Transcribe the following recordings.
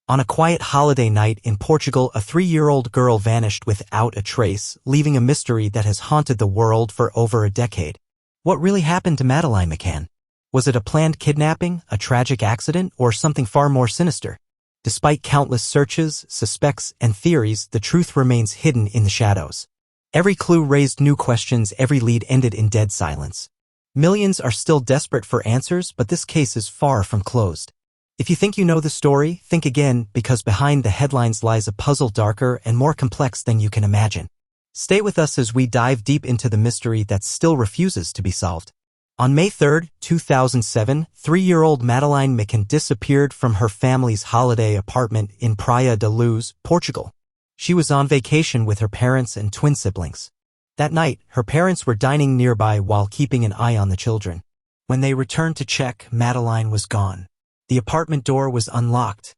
On a quiet holiday night in Portugal, a 3-year-old girl vanished without a trace, leaving a mystery that has haunted the world for over a decade. What really happened to Madeleine McCann? Was it a planned kidnapping, a tragic accident, or something far more sinister? Despite countless searches, suspects, and theories, the truth remains hidden in the shadows. Every clue raised new questions, every lead ended in dead silence. Millions are still desperate for answers, but this case is far from closed. If you think you know the story, think again, because behind the headlines lies a puzzle darker and more complex than you can imagine. Stay with us as we dive deep into the mystery that still refuses to be solved. On May 3, 2007, 3-year-old Madeleine McCann disappeared from her family's holiday apartment in Praia da Luz, Portugal. She was on vacation with her parents and twin siblings. That night, her parents were dining nearby while keeping an eye on the children. When they returned to check, Madeleine was gone. The apartment door was unlocked,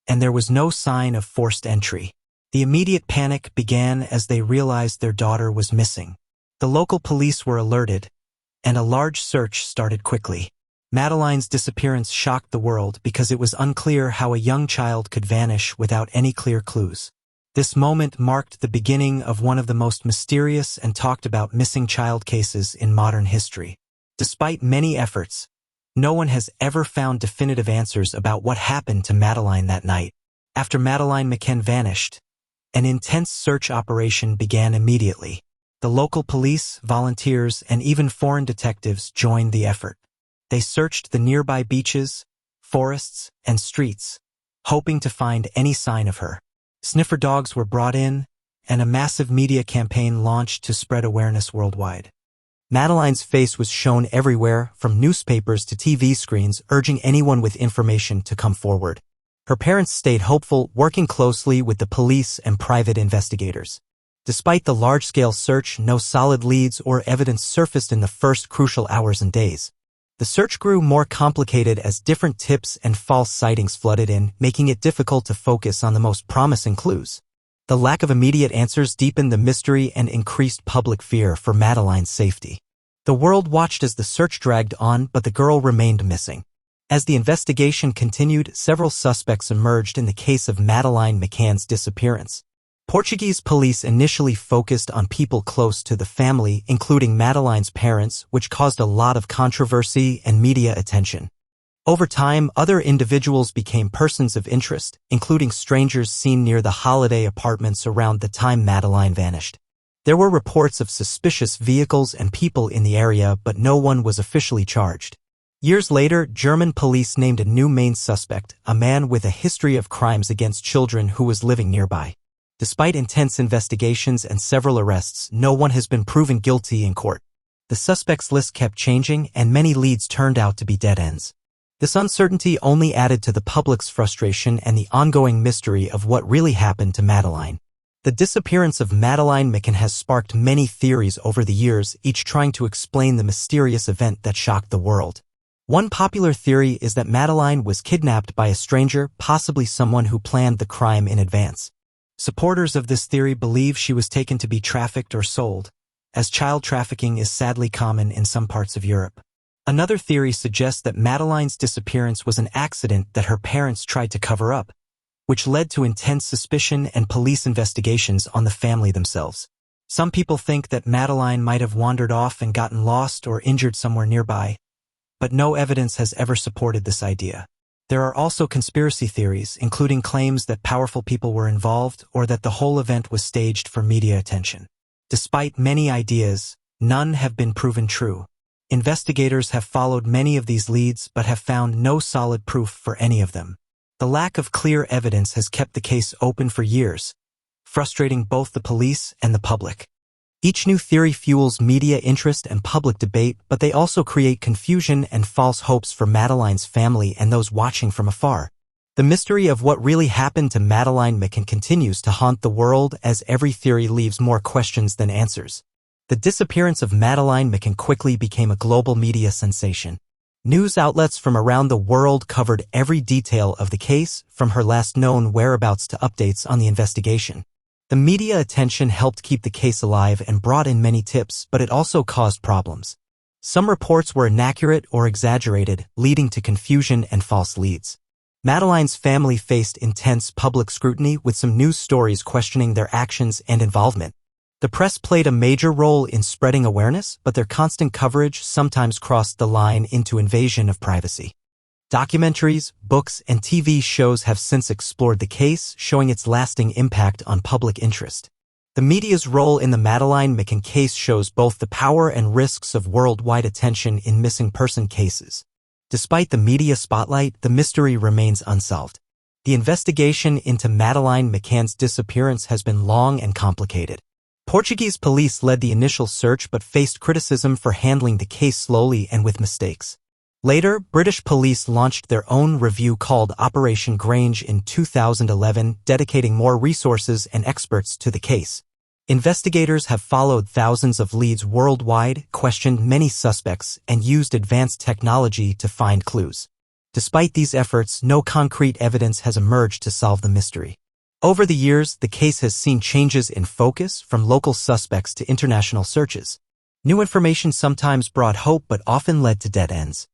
and there was no sign of forced entry. The immediate panic began as they realized their daughter was missing. The local police were alerted, and a large search started quickly. Madeleine's disappearance shocked the world because it was unclear how a young child could vanish without any clear clues. This moment marked the beginning of one of the most mysterious and talked about missing child cases in modern history. Despite many efforts, no one has ever found definitive answers about what happened to Madeleine that night. After Madeleine McCann vanished, an intense search operation began immediately. The local police, volunteers, and even foreign detectives joined the effort. They searched the nearby beaches, forests, and streets, hoping to find any sign of her. Sniffer dogs were brought in, and a massive media campaign launched to spread awareness worldwide. Madeleine's face was shown everywhere, from newspapers to TV screens, urging anyone with information to come forward. Her parents stayed hopeful, working closely with the police and private investigators. Despite the large-scale search, no solid leads or evidence surfaced in the first crucial hours and days. The search grew more complicated as different tips and false sightings flooded in, making it difficult to focus on the most promising clues. The lack of immediate answers deepened the mystery and increased public fear for Madeleine's safety. The world watched as the search dragged on, but the girl remained missing. As the investigation continued, several suspects emerged in the case of Madeleine McCann's disappearance. Portuguese police initially focused on people close to the family, including Madeleine's parents, which caused a lot of controversy and media attention. Over time, other individuals became persons of interest, including strangers seen near the holiday apartments around the time Madeleine vanished. There were reports of suspicious vehicles and people in the area, but no one was officially charged. Years later, German police named a new main suspect, a man with a history of crimes against children who was living nearby. Despite intense investigations and several arrests, no one has been proven guilty in court. The suspects' list kept changing, and many leads turned out to be dead ends. This uncertainty only added to the public's frustration and the ongoing mystery of what really happened to Madeleine. The disappearance of Madeleine McCann has sparked many theories over the years, each trying to explain the mysterious event that shocked the world. One popular theory is that Madeleine was kidnapped by a stranger, possibly someone who planned the crime in advance. Supporters of this theory believe she was taken to be trafficked or sold, as child trafficking is sadly common in some parts of Europe. Another theory suggests that Madeleine's disappearance was an accident that her parents tried to cover up, which led to intense suspicion and police investigations on the family themselves. Some people think that Madeleine might have wandered off and gotten lost or injured somewhere nearby, but no evidence has ever supported this idea. There are also conspiracy theories, including claims that powerful people were involved or that the whole event was staged for media attention. Despite many ideas, none have been proven true. Investigators have followed many of these leads but have found no solid proof for any of them. The lack of clear evidence has kept the case open for years, frustrating both the police and the public. Each new theory fuels media interest and public debate, but they also create confusion and false hopes for Madeleine's family and those watching from afar. The mystery of what really happened to Madeleine McCann continues to haunt the world as every theory leaves more questions than answers. The disappearance of Madeleine McCann quickly became a global media sensation. News outlets from around the world covered every detail of the case, from her last known whereabouts to updates on the investigation. The media attention helped keep the case alive and brought in many tips, but it also caused problems. Some reports were inaccurate or exaggerated, leading to confusion and false leads. Madeleine's family faced intense public scrutiny with some news stories questioning their actions and involvement. The press played a major role in spreading awareness, but their constant coverage sometimes crossed the line into invasion of privacy. Documentaries, books, and TV shows have since explored the case, showing its lasting impact on public interest. The media's role in the Madeleine McCann case shows both the power and risks of worldwide attention in missing person cases. Despite the media spotlight, the mystery remains unsolved. The investigation into Madeleine McCann's disappearance has been long and complicated. Portuguese police led the initial search but faced criticism for handling the case slowly and with mistakes. Later, British police launched their own review called Operation Grange in 2011, dedicating more resources and experts to the case. Investigators have followed thousands of leads worldwide, questioned many suspects, and used advanced technology to find clues. Despite these efforts, no concrete evidence has emerged to solve the mystery. Over the years, the case has seen changes in focus, from local suspects to international searches. New information sometimes brought hope but often led to dead ends.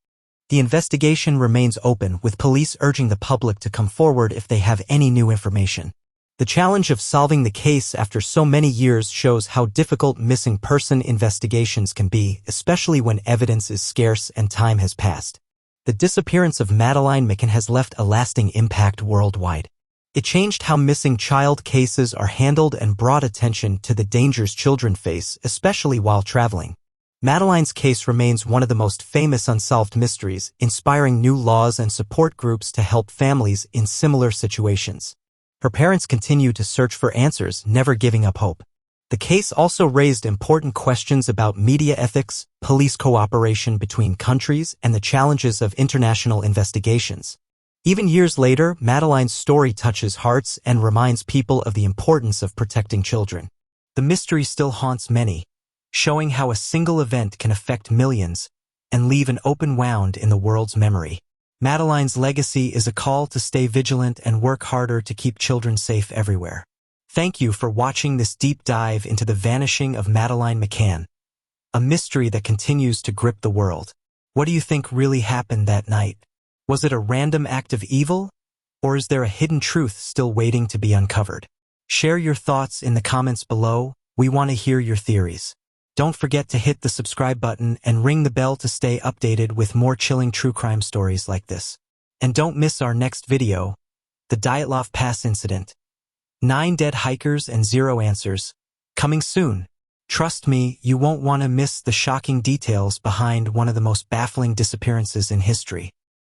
The investigation remains open, with police urging the public to come forward if they have any new information. The challenge of solving the case after so many years shows how difficult missing person investigations can be, especially when evidence is scarce and time has passed. The disappearance of Madeleine McCann has left a lasting impact worldwide. It changed how missing child cases are handled and brought attention to the dangers children face, especially while traveling. Madeleine's case remains one of the most famous unsolved mysteries, inspiring new laws and support groups to help families in similar situations. Her parents continue to search for answers, never giving up hope. The case also raised important questions about media ethics, police cooperation between countries, and the challenges of international investigations. Even years later, Madeleine's story touches hearts and reminds people of the importance of protecting children. The mystery still haunts many, showing how a single event can affect millions and leave an open wound in the world's memory. Madeleine's legacy is a call to stay vigilant and work harder to keep children safe everywhere. Thank you for watching this deep dive into the vanishing of Madeleine McCann, a mystery that continues to grip the world. What do you think really happened that night? Was it a random act of evil, or is there a hidden truth still waiting to be uncovered? Share your thoughts in the comments below. We want to hear your theories. Don't forget to hit the subscribe button and ring the bell to stay updated with more chilling true crime stories like this. And don't miss our next video, the Dyatlov Pass incident. 9 dead hikers and 0 answers. Coming soon. Trust me, you won't want to miss the shocking details behind one of the most baffling disappearances in history.